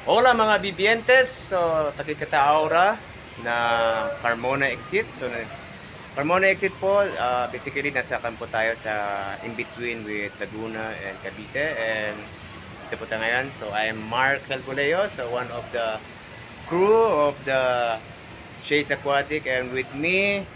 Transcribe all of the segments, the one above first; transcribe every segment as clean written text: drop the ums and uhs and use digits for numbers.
Hola mga bibientes, so takikita aura na Carmona exit. So Carmona exit po, basically nasa kampo tayo sa in between with Laguna and Cavite, and ito po tayo ngayon. So I am Mark Calpuleo, so one of the crew of the Chase Aquatic, and with me,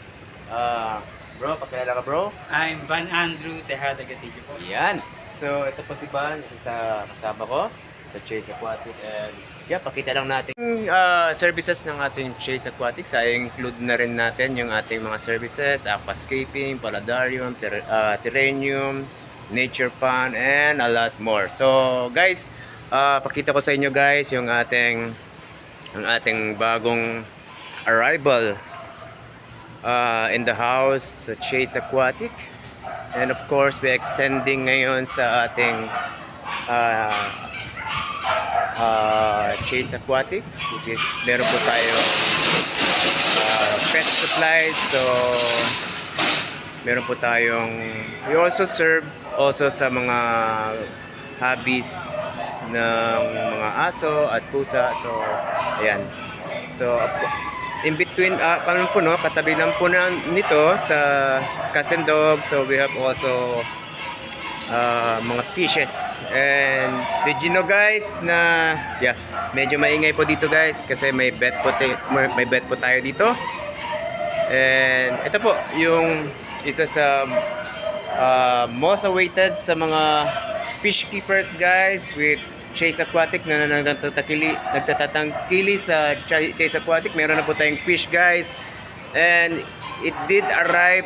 bro, pakilala ka bro? I'm Van Andrew Tejada Gatillo po. Yan. So, ito po si Van, isa sa kasama ko sa Chase Aquatic, and yeah, pakita lang natin yung services ng ating Chase Aquatics. Ay include na rin natin yung ating mga services, aquascaping, paludarium, terrarium, nature pond, and a lot more. So, guys, pakita ko sa inyo guys yung ating bagong arrival in the house sa Chase Aquatic. And of course, we're extending ngayon sa ating Chase Aquatic, which is meron po tayo pet supplies. So meron po tayong, we also serve also sa mga hobbies ng mga aso at pusa. So ayan. So in between, kanon po no, katabi lang po na nito sa cats and dogs. So we have also mga fishes. And did you know guys na yeah, medyo maingay po dito guys kasi may bet po tayo dito. And ito po yung isa sa most awaited sa mga fish keepers guys with Chase Aquatic na nagtatatangkili sa Chase Aquatic. Meron na po tayong fish guys, and it did arrive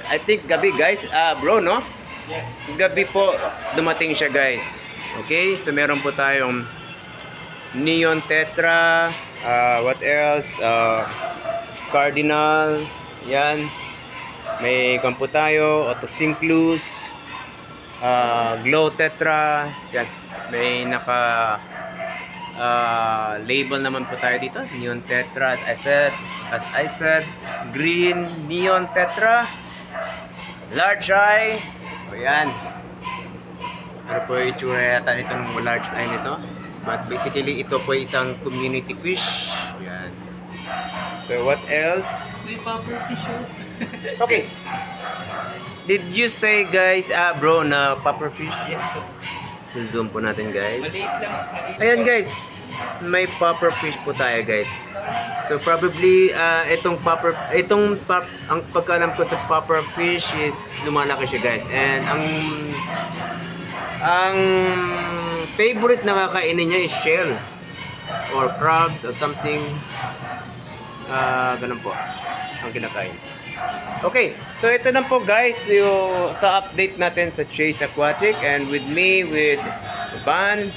I think gabi guys, bro no? Yes. Gabi po dumating siya guys. Okay, so meron po tayong neon tetra, what else, cardinal, yan, may kampo tayo, autosynclus, glow tetra, yan, may naka label naman po tayo dito, neon tetra, as I said, green neon tetra, large eye. O yan. Pero po yung itsura yata nito ng large eye nito. But basically, ito po isang community fish. O yan. So, what else? May pupper fish po. Okay. Did you say, guys, bro, na puffer fish? Yes po. So, zoom po natin, guys. Maliit lang. Maliit Ayan, po. guys. May puffer fish po tayo, guys. So probably ang pagkaalam ko sa puffer fish is lumalaki siya guys, and ang favorite na kakainin niya is shell or crabs or something, ganun po ang kinakain. Okay, so ito na po guys yung sa update natin sa Chase Aquatic, and with me with Van